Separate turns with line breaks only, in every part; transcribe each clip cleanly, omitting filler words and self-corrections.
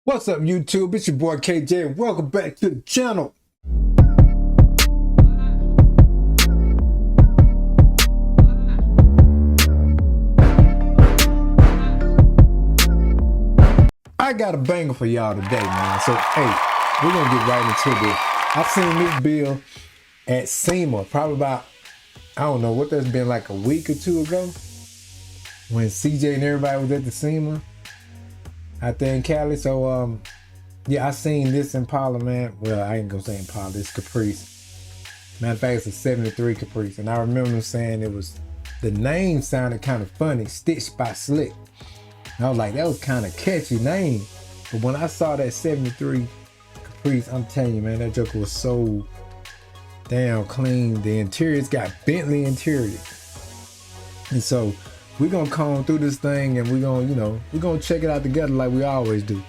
What's up, YouTube? It's your boy KJ, and welcome back to the channel. I got a banger for y'all today, man. So, hey, we're gonna get right into this. I seen this bill at SEMA probably about, I don't know what that's been, like a week or two ago, when CJ and everybody was at the SEMA out there in Cali. So, yeah, I seen this Impala, man. Well, I ain't gonna say Impala, it's Caprice. Matter of fact, it's a 73 Caprice. And I remember them saying the name sounded kind of funny, Stitched by Slick. And I was like, that was kind of catchy name. But when I saw that 73 Caprice, I'm telling you, man, that joker was so damn clean. The interior's got Bentley interior. And so we're gonna comb through this thing and we're gonna check it out together like we always do.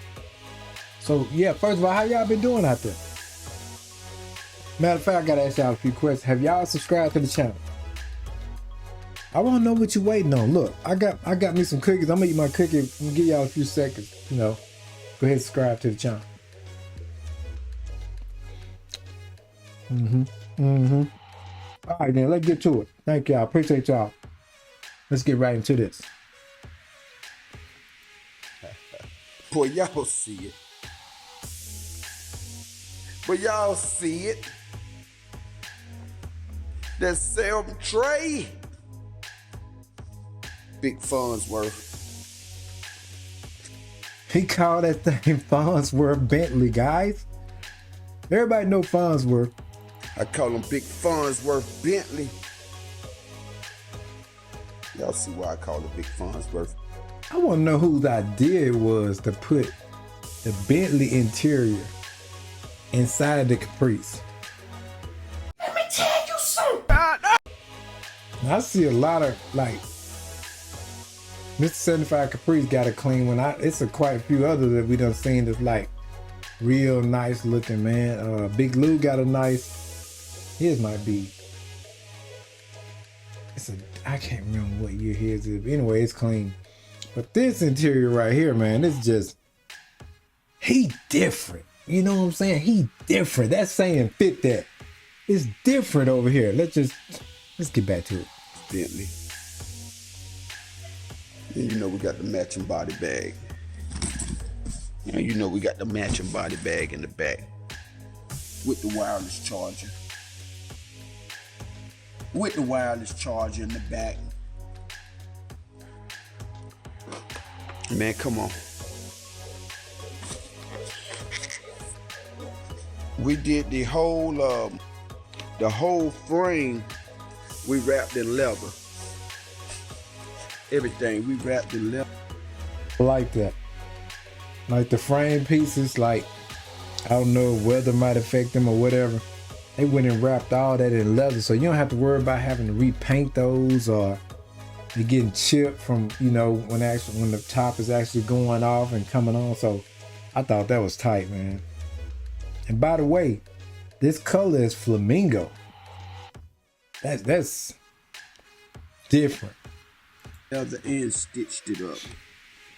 So yeah, first of all, how y'all been doing out there? Matter of fact, I gotta ask y'all a few questions. Have y'all subscribed to the channel? I wanna know what you waiting on. Look, I got me some cookies. I'm gonna eat my cookie. I'm gonna give y'all a few seconds. Go ahead and subscribe to the channel. All right, then let's get to it. Thank y'all. Appreciate y'all. Let's get right into this.
Boy, y'all see it. But y'all see it. That self-trade. Big Farnsworth.
He called that thing Farnsworth Bentley, guys. Everybody know Farnsworth.
I call him Big Farnsworth Bentley. Y'all see why I call it Big Farnsworth.
I want to know whose idea it was to put the Bentley interior inside the Caprice.
Let me tell you something.
Now, I see a lot of, like, Mr. 75 Caprice got a clean one. It's quite a few others that we done seen that's like real nice looking, man. Big Lou got a nice, his might be, I can't remember what year his is. Anyway, it's clean. But this interior right here, man, it's just, he different. You know what I'm saying? He different. That saying fit that. It's different over here. Let's get back to it.
Bentley. And you know we got the matching body bag. And you know we got the matching body bag in the back. With the wireless charger. With the wireless charger in the back. Man, come on. We did the whole frame we wrapped in leather. Everything we wrapped in leather.
I like that. Like the frame pieces, like, I don't know, weather might affect them or whatever. They went and wrapped all that in leather, so you don't have to worry about having to repaint those or they getting chipped from, when the top is actually going off and coming on. So I thought that was tight, man. And by the way, this color is flamingo. That's different.
Leather and stitched it up,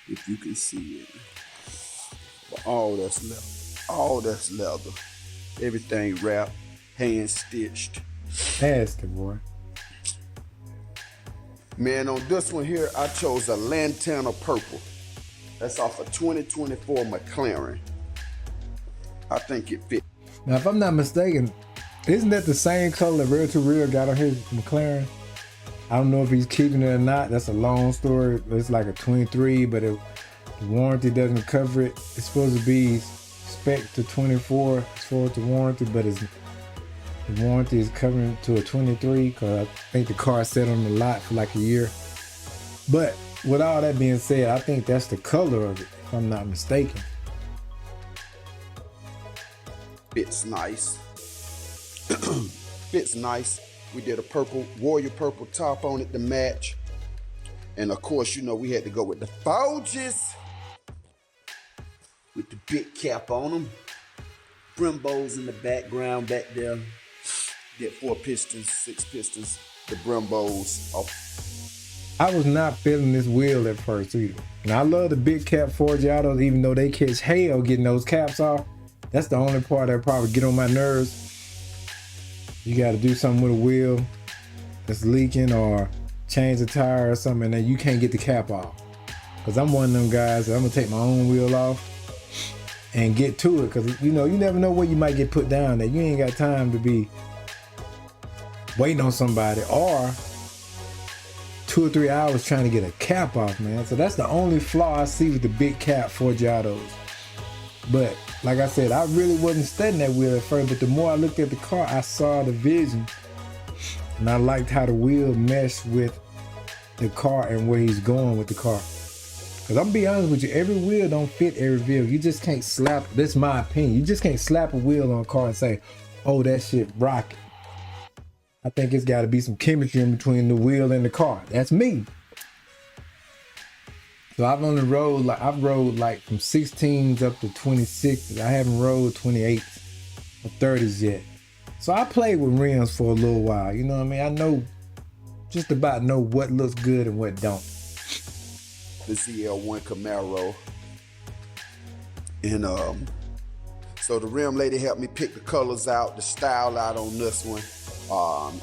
if you can see it. But all that's leather. All that's leather. Everything wrapped, hand stitched.
Nasty, boy.
Man, on this one here, I chose a Lantana Purple. That's off a 2024 McLaren. I think it fit.
Now, if I'm not mistaken, isn't that the same color Real to Real got on his McLaren? I don't know if he's keeping it or not. That's a long story. It's like a 23, but the warranty doesn't cover it. It's supposed to be spec to 24 as far as the warranty, but the warranty is covering to a 23 because I think the car sat on the lot for like a year. But with all that being said, I think that's the color of it, if I'm not mistaken.
Fits nice. Fits nice. We did a purple, Warrior purple top on it to match. And of course, we had to go with the Folges. With the big cap on them. Brembos in the background back there. Did 4 pistons, 6 pistons. The Brembos off
I was not feeling this wheel at first either. And I love the big cap Forgiatos, even though they catch hell getting those caps off. That's the only part that probably get on my nerves. You got to do something with a wheel that's leaking or change the tire or something, and then you can't get the cap off. Cause I'm one of them guys that I'm gonna take my own wheel off and get to it. Cause you know, you never know where you might get put down there. You ain't got time to be waiting on somebody or 2 or 3 hours trying to get a cap off, man. So that's the only flaw I see with the big cap Forgiatos. But like I said, I really wasn't studying that wheel at first, but the more I looked at the car, I saw the vision. And I liked how the wheel meshed with the car and where he's going with the car. Cause I'm gonna be honest with you, every wheel don't fit every vehicle. You just can't slap, this is my opinion, you just can't slap a wheel on a car and say, oh, that shit rocking. I think it's gotta be some chemistry in between the wheel and the car. That's me. So I've only rode like from 16s up to 26s. I haven't rode 28s or 30s yet. So I played with rims for a little while, you know what I mean? I know, just about know what looks good and what don't.
The ZL1 Camaro. And so the rim lady helped me pick the colors out, the style out on this one.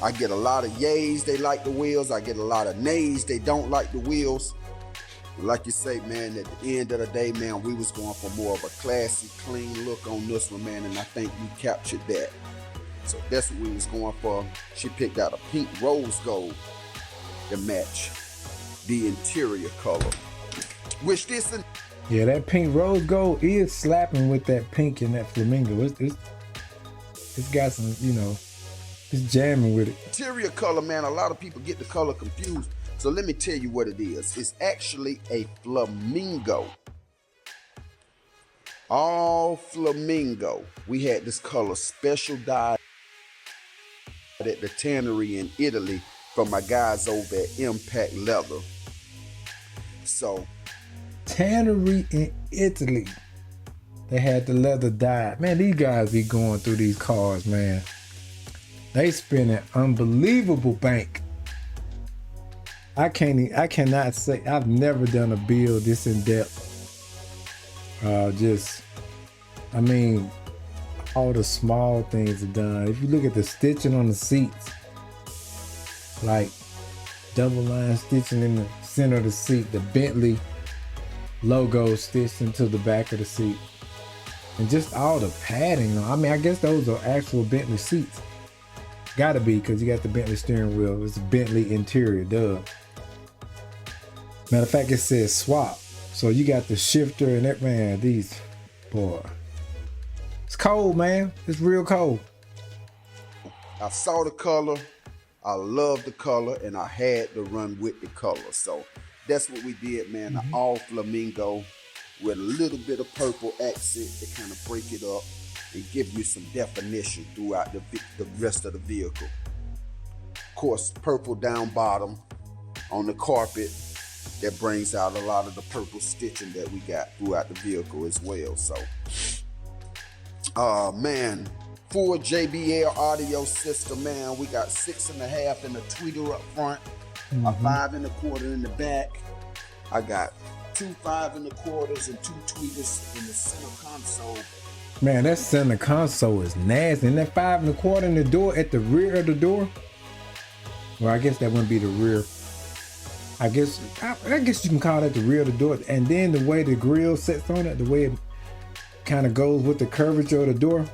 I get a lot of yays, they like the wheels. I get a lot of nays, they don't like the wheels. But like you say, man, at the end of the day, man, we was going for more of a classy, clean look on this one, man, and I think we captured that. So that's what we was going for. She picked out a pink rose gold to match the interior color. Which this and
yeah, that pink rose gold is slapping with that pink and that flamingo. It's got some, you know, it's jamming with it.
Interior color, man, a lot of people get the color confused. So let me tell you what it is. It's actually a flamingo. All flamingo. We had this color special dyed at the tannery in Italy from my guys over at Impact Leather. So
Tannery in Italy. They had the leather dyed. Man, these guys be going through these cars, man. They spend an unbelievable bank. I cannot say, I've never done a build this in depth. I mean, all the small things are done. If you look at the stitching on the seats, like double line stitching in the center of the seat, the Bentley logo stitched into the back of the seat, and just all the padding. I mean, I guess those are actual Bentley seats. Gotta be, because you got the Bentley steering wheel. It's a Bentley interior, duh. Matter of fact, it says swap. So you got the shifter and that, man, these, boy. It's cold, man. It's real cold.
I saw the color, I love the color, and I had to run with the color. So that's what we did, man. The all flamingo with a little bit of purple accent to kind of break it up and give you some definition throughout the rest of the vehicle. Of course, purple down bottom on the carpet. That brings out a lot of the purple stitching that we got throughout the vehicle as well. So, man, full JBL audio system, man. We got 6.5 in the tweeter up front, a 5 1/4 in the back. I got 2 5 1/4s and 2 tweeters in the center console.
Man, that center console is nasty. And that 5 1/4 in the door at the rear of the door. Well, I guess that wouldn't be the rear. I guess you can call that the rear of the door. And then the way the grill sits on it, the way it kind of goes with the curvature of the door,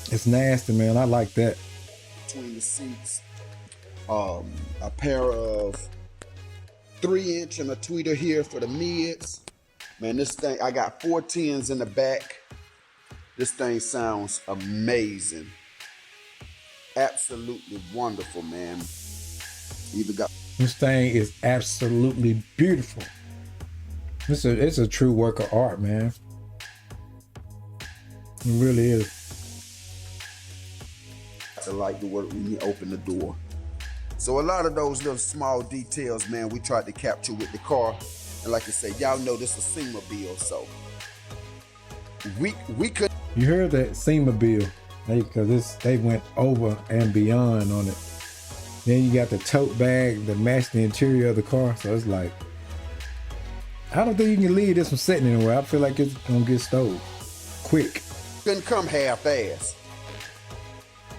it's nasty, man. I like that.
Between the seats, a pair of 3-inch and a tweeter here for the mids. Man, this thing, I got 4 10s in the back. This thing sounds amazing. Absolutely wonderful, man. Even got
This thing is absolutely beautiful. It's a true work of art, man. It really is.
I like the work when you open the door. So a lot of those little small details, man, we tried to capture with the car. And like I said, y'all know this is SEMA bill, so we could.
You heard that SEMA bill, because they went over and beyond on it. Then you got the tote bag that match the interior of the car. So it's like, I don't think you can leave this one sitting anywhere. I feel like it's gonna get stole quick.
Couldn't come half-ass.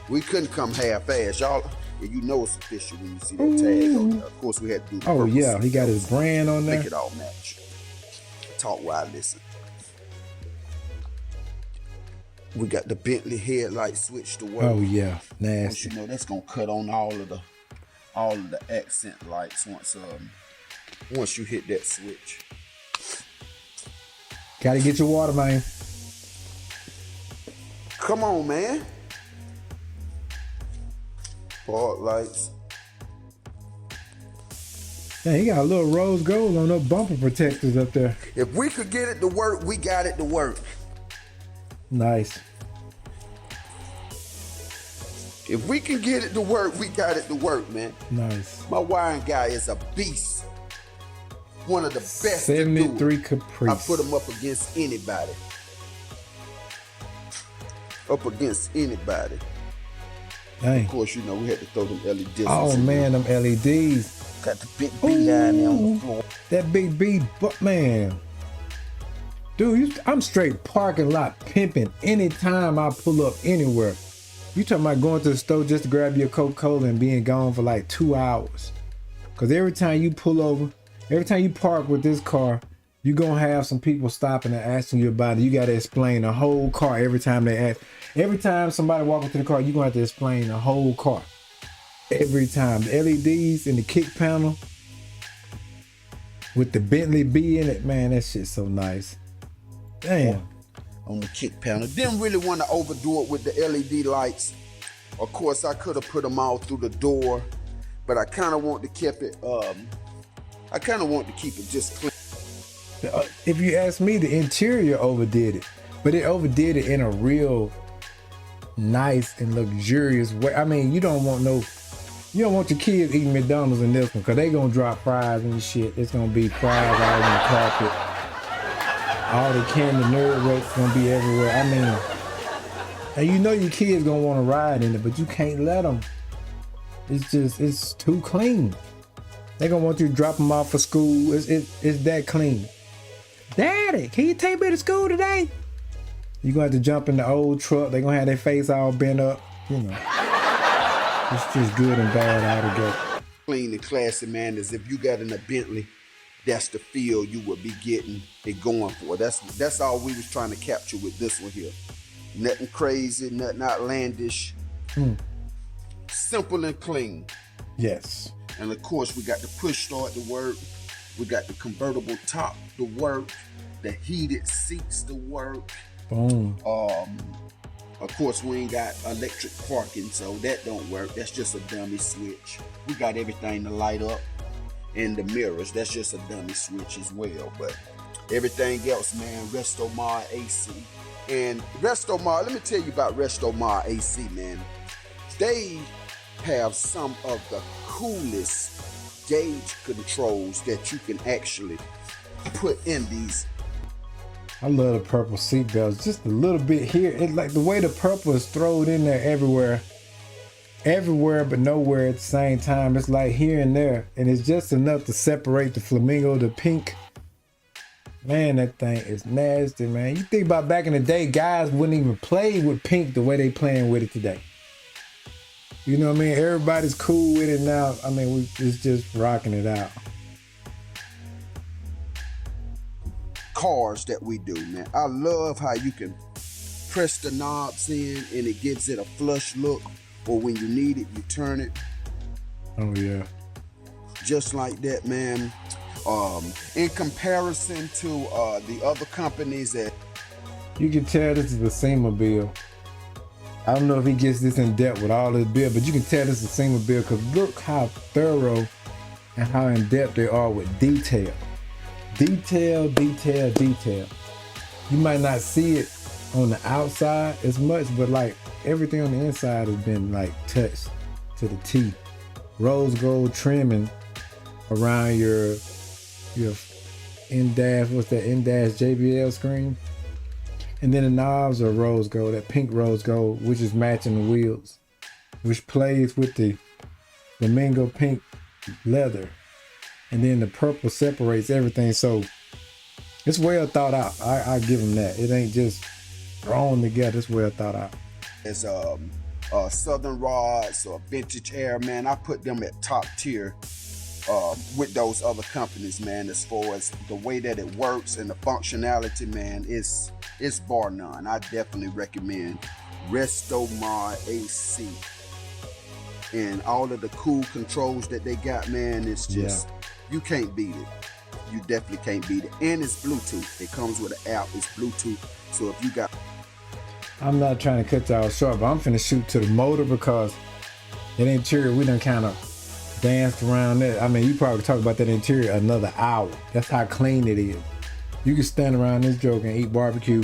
We couldn't come half-ass, y'all. You know it's official when you see that tag on there. Of course, we had to do the
Oh yeah, he got his brand on there.
Make it all match. Talk while I listen. We got the Bentley headlight switch to work.
Oh yeah, nasty.
You know that's gonna cut on all of the accent lights once you hit that switch.
Gotta get your water, man.
Come on, man. Fog lights.
Yeah, he got a little rose gold on those bumper protectors up there.
If we could get it to work, we got it to work.
Nice.
If we can get it to work, we got it to work, man.
Nice.
My wiring guy is a beast. One of the best.
73 Caprice.
I put him up against anybody. Up against anybody.
Dang.
Of course, you know, we had to throw them LEDs.
Oh man, them LEDs.
Got the big B down there on the floor.
That big B, but man. Dude, I'm straight parking lot pimping anytime I pull up anywhere. You talking about going to the store just to grab your Coca-Cola and being gone for like 2 hours. Cause every time you pull over, every time you park with this car, you're gonna have some people stopping and asking you about it. You gotta explain the whole car every time they ask. Every time somebody walk into the car, you're gonna have to explain the whole car. Every time. The LEDs in the kick panel with the Bentley B in it, man, that shit's so nice. Damn.
On the kick panel. Didn't really want to overdo it with the LED lights. Of course, I could have put them all through the door, but I kind of want to keep it. I kind of want to keep it just clean.
If you ask me, the interior overdid it, but it overdid it in a real nice and luxurious way. I mean, you don't want your kids eating McDonald's in this one, cause they gonna drop fries and shit. It's gonna be fries all on the carpet. All the candy nerd ropes gonna be everywhere. I mean, and you know your kids gonna want to ride in it, but you can't let them. It's too clean. They gonna want you to drop them off for school. It's that clean. Daddy, can you take me to school today? You gonna have to jump in the old truck. They gonna have their face all bent up. You know, it's just good and bad all together.
Clean and classy, man. As if you got in a Bentley, that's the feel you would be getting and going for. That's all we was trying to capture with this one here. Nothing crazy, nothing outlandish. Simple and clean.
Yes.
And of course, we got the push start to work. We got the convertible top to work. The heated seats to work.
Boom.
Of course, we ain't got electric parking, so that don't work. That's just a dummy switch. We got everything to light up. In the mirrors, that's just a dummy switch as well. But everything else, man, Restomar AC. And Restomar, let me tell you about Restomar AC, man. They have some of the coolest gauge controls that you can actually put in these.
I love the purple seat belts. Just a little bit here. It's like the way the purple is thrown in there everywhere but nowhere at the same time. It's like here and there, and it's just enough to separate the flamingo, the pink. Man, that thing is nasty, man. You think about back in the day, guys wouldn't even play with pink the way they playing with it today. You know what I mean? Everybody's cool with it now. I mean, it's just rocking it out.
Cars that we do, man. I love how you can press the knobs in and it gives it a flush look. Or when you need it, you turn it.
Oh yeah.
Just like that, man. In comparison to the other companies that
you can tell this is a Seamobile. I don't know if he gets this in depth with all this build, but you can tell this is a Seamobile because look how thorough and how in depth they are with detail. Detail. You might not see it on the outside as much, but like everything on the inside has been like touched to the T. Rose gold trimming around your in-dash, what's that, in-dash JBL screen? And then the knobs are rose gold, that pink rose gold, which is matching the wheels, which plays with the flamingo pink leather, and then the purple separates everything. So it's well thought out. I give them that. It ain't just thrown together. It's well thought out.
As Southern Rods or Vintage Air, man, I put them at top tier with those other companies, man. As far as the way that it works and the functionality, man, it's bar none. I definitely recommend Resto Mod AC. And all of the cool controls that they got, man, it's just, you can't beat it. You definitely can't beat it. And it's Bluetooth. It comes with an app. It's Bluetooth. So if you got...
I'm not trying to cut y'all short, but I'm finna shoot to the motor because that interior, we done kind of danced around that. I mean, you probably talk about that interior another hour. That's how clean it is. You can stand around this joke and eat barbecue,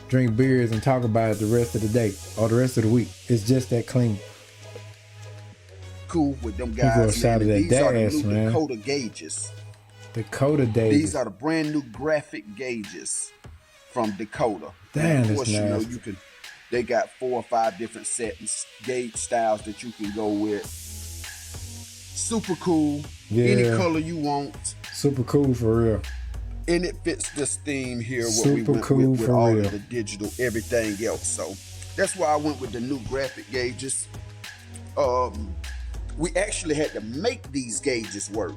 drink beers, and talk about it the rest of the day or the rest of the week. It's just that clean.
Cool with them guys, man. These are the new
man.
Dakota gauges.
Dakota gauges.
These are the brand new graphic gauges from Dakota.
Damn,
of course,
you know,
you can. They got 4 or 5 different gauge styles that you can go with. Super cool.
Yeah.
Any color you want.
Super cool for real.
And it fits this theme here. What
Super
we went
cool
with
for
all
real.
of the digital, everything else. So that's why I went with the new graphic gauges. We actually had to make these gauges work.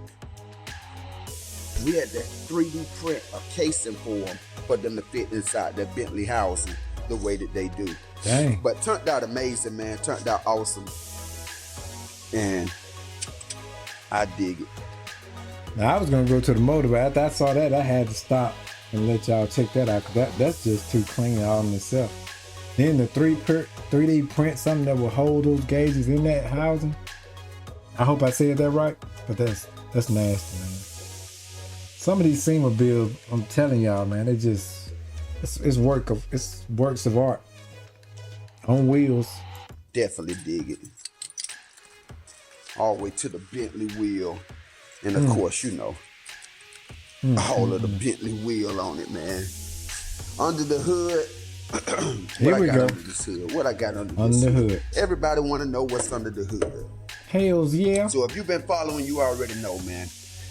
We had to 3D print a casing for them to fit inside that Bentley housing the way that they do.
Dang.
But turned out amazing, man. Turned out awesome. And I dig it.
Now, I was gonna go to the motor, but after I saw that, I had to stop and let y'all check that out, because that's just too clean all in itself. Then the 3D print something that will hold those gauges in that housing. I hope I said that right, but that's nasty, man. Some of these SEMA builds, I'm telling y'all, man, it's works of art on wheels.
Definitely dig it. All the way to the Bentley wheel. And of course, you know, all of the Bentley wheel on it, man. Under the hood.
Here we go.
What I got under this
the hood.
Everybody want to know what's under the hood.
Hells yeah.
So if you've been following, you already know, man.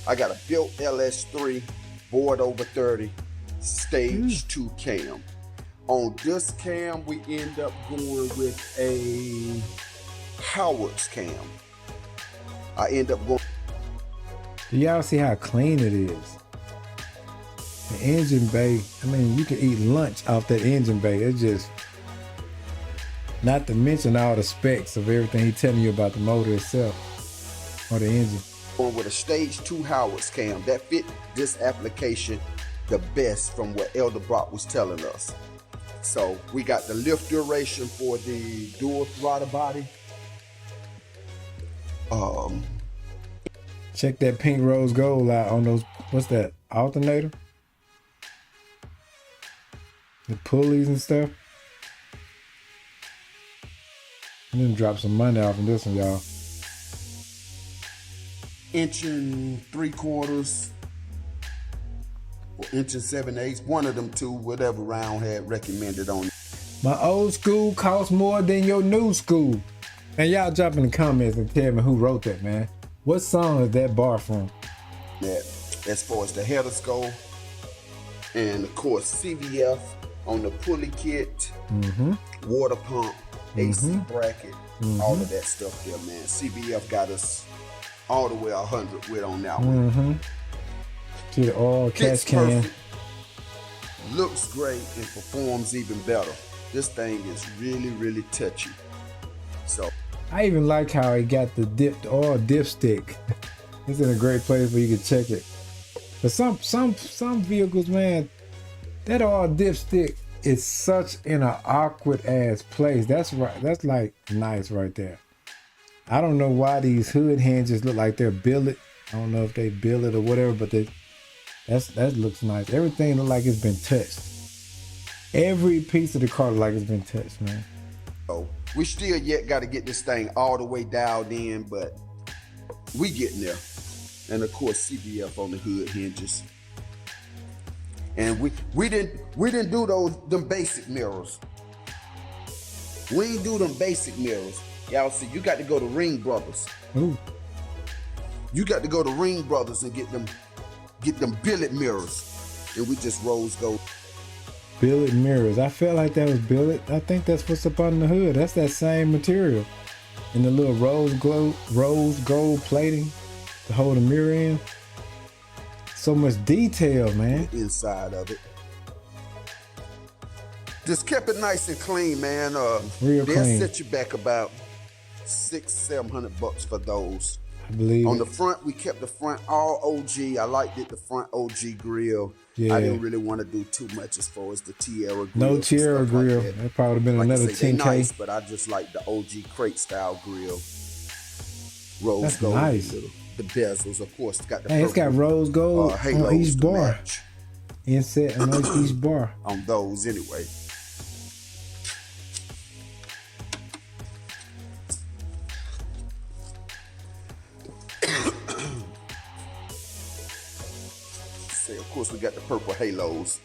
I got a built LS3, board over 30, stage 2 cam. On this cam, we end up going with a Howard's cam. I end up going...
Do y'all see how clean it is? The engine bay, I mean, you can eat lunch off that engine bay. It's just, not to mention all the specs of everything he's telling you about the motor itself or the engine.
Going with a stage 2 Howard's cam that fit this application the best from what Elder Brock was telling us. So we got the lift duration for the dual throttle body.
Check that pink rose gold out on those, what's that, alternator? The pulleys and stuff. I'm gonna drop some money off on this one, y'all.
1 3/4 or 1 7/8, one of them two, whatever Round had recommended on it.
My old school costs more than your new school. And y'all drop in the comments and tell me who wrote that, man. What song is that bar from?
That, as far as the headers go, and of course CVF on the pulley kit, water pump, AC bracket, all of that stuff there, man. CVF got us all the way 100 with on that one.
See the oil catch can.
Perfect, looks great, and performs even better. This thing is really, really touchy. So
I even like how he got the oil dipstick. It's in a great place where you can check it. But some vehicles, man, that oil dipstick is such in an awkward ass place. That's right. That's like nice right there. I don't know why these hood hinges look like they're billet. I don't know if they billet or whatever, but that looks nice. Everything looks like it's been touched. Every piece of the car looks like it's been touched, man.
So we still yet got to get this thing all the way dialed in, but we getting there. And of course, CBF on the hood hinges. And we didn't do them basic mirrors. We ain't do them basic mirrors. Y'all see, you got to go to Ring Brothers.
Ooh.
You got to go to Ring Brothers and get them billet mirrors. And we just rose gold.
Billet mirrors. I felt like that was billet. I think that's what's up on the hood. That's that same material. And the little rose gold plating to hold the mirror in. So much detail, man.
The inside of it. Just kept it nice and clean, man.
Real
they'll
clean.
set you back about $600-700 for those.
I believe
On
it.
the front, we kept the front all OG. I liked it, the front OG grill.
Yeah.
I didn't really want to do too much as far as the Tierra grill.
No Tierra grill. That probably would have been
Like
another
I say, they
10K.
nice, but I just like the OG crate style grill. Rose
That's
gold.
nice.
The bezels, of course, got the
Hey, it's got
purple,
rose gold on
halos
each
to
bar.
match
Inset on each bar.
on those anyway. Say, of course, we got the purple halos.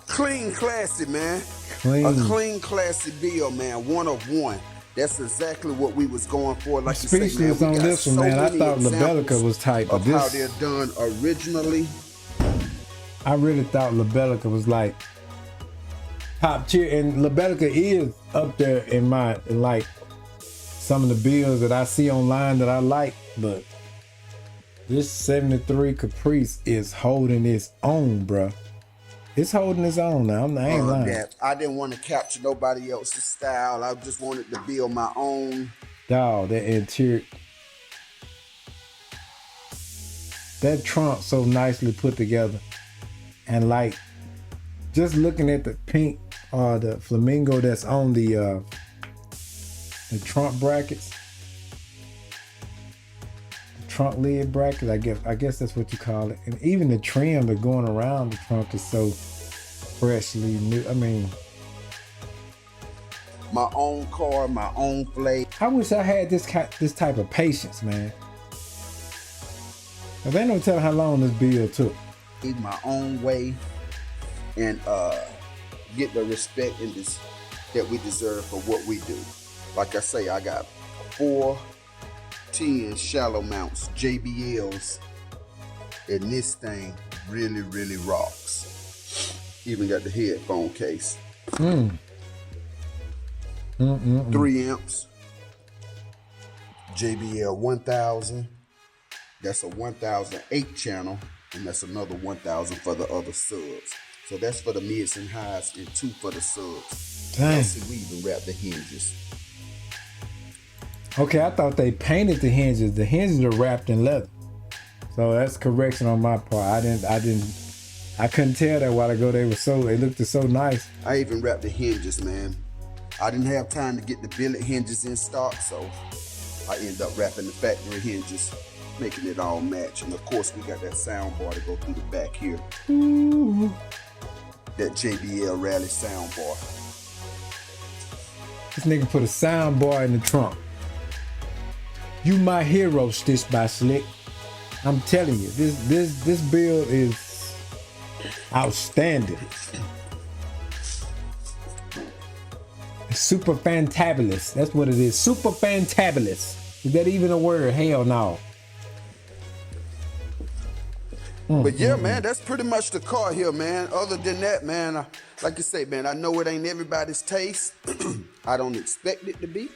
Clean, classy, man.
Clean.
A clean, classy bill, man. One of one. That's exactly what we was going for. Like you say, man,
Speechless
we
on
got
this one,
so
man. I
many
thought
examples
Labellica was tight, but
of how
this,
they're done originally.
I really thought Labellica was like top tier, and Labellica is up there in like some of the bills that I see online that I like, but this 73 Caprice is holding its own, bruh. It's holding its own now. I ain't lying.
That I didn't want to capture nobody else's style. I just wanted to build my own.
Dog, that interior, that trunk so nicely put together, and like just looking at the pink or the flamingo that's on the trunk brackets, the trunk lid brackets. I guess that's what you call it. And even the trim that's going around the trunk is so freshly new. I mean,
My own car, my own flag.
I wish I had this type of patience, man. If they don't tell how long this build took.
My own way, and get the respect in this that we deserve for what we do. Like I say, I got 410 shallow mounts, JBLs, and this thing really, really rocks. Even got the headphone case. 3 amps, JBL 1000. That's a 1008 channel, and that's another 1000 for the other subs. So that's for the mids and highs, and 2 for the subs.
Dang.
See, we even wrapped the hinges.
Okay, I thought they painted the hinges. The hinges are wrapped in leather. So that's correction on my part. I couldn't tell that while ago. They looked so nice.
I even wrapped the hinges, man. I didn't have time to get the billet hinges in stock, so I ended up wrapping the factory hinges, making it all match. And of course, we got that sound bar to go through the back here.
Ooh.
That JBL Rally sound bar.
This nigga put a sound bar in the trunk. You my hero, Stitched by Slick. I'm telling you, this build is outstanding. It's super fantabulous. That's what it is. Super fantabulous. Is that even a word? Hell no.
But yeah, man, that's pretty much the car here, man. Other than that, man, like you say, man, I know it ain't everybody's taste. I don't expect it to be,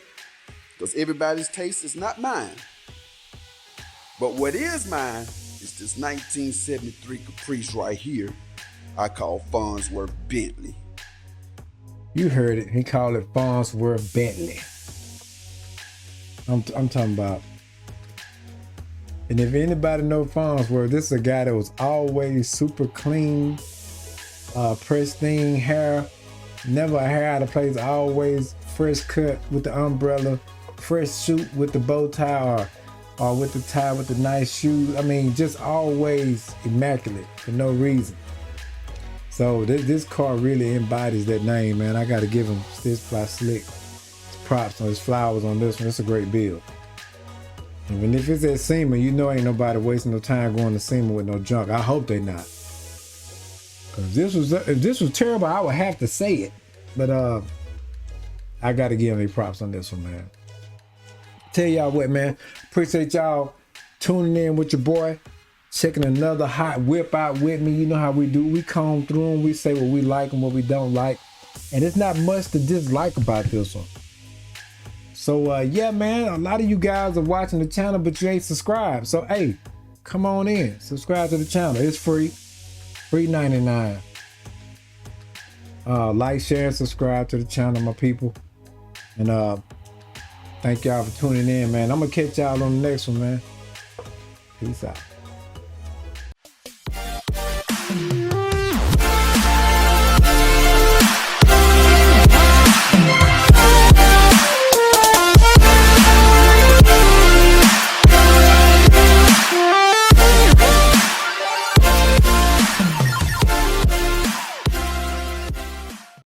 because everybody's taste is not mine. But what is mine is this 1973 Caprice right here. I call Farnsworth Bentley.
You heard it. He called it Farnsworth Bentley. I'm talking about. And if anybody know Farnsworth, this is a guy that was always super clean, pristine hair, never a hair out of place, always fresh cut with the umbrella, fresh suit with the bow tie or with the tie with the nice shoes. I mean, just always immaculate for no reason. So this car really embodies that name, man. I got to give him Stitched by Slick props on his flowers on this one. It's a great build. And if it's at SEMA, you know ain't nobody wasting no time going to SEMA with no junk. I hope they not. Cause if this was terrible, I would have to say it. But I got to give him props on this one, man. Tell y'all what, man. Appreciate y'all tuning in with your boy, checking another hot whip out with me. You know how we do. We comb through them. We say what we like and what we don't like. And it's not much to dislike about this one. So, yeah, man, a lot of you guys are watching the channel, but you ain't subscribed. So, hey, come on in. Subscribe to the channel. It's free. Free 99. Like, share, and subscribe to the channel, my people. And thank y'all for tuning in, man. I'm going to catch y'all on the next one, man. Peace out.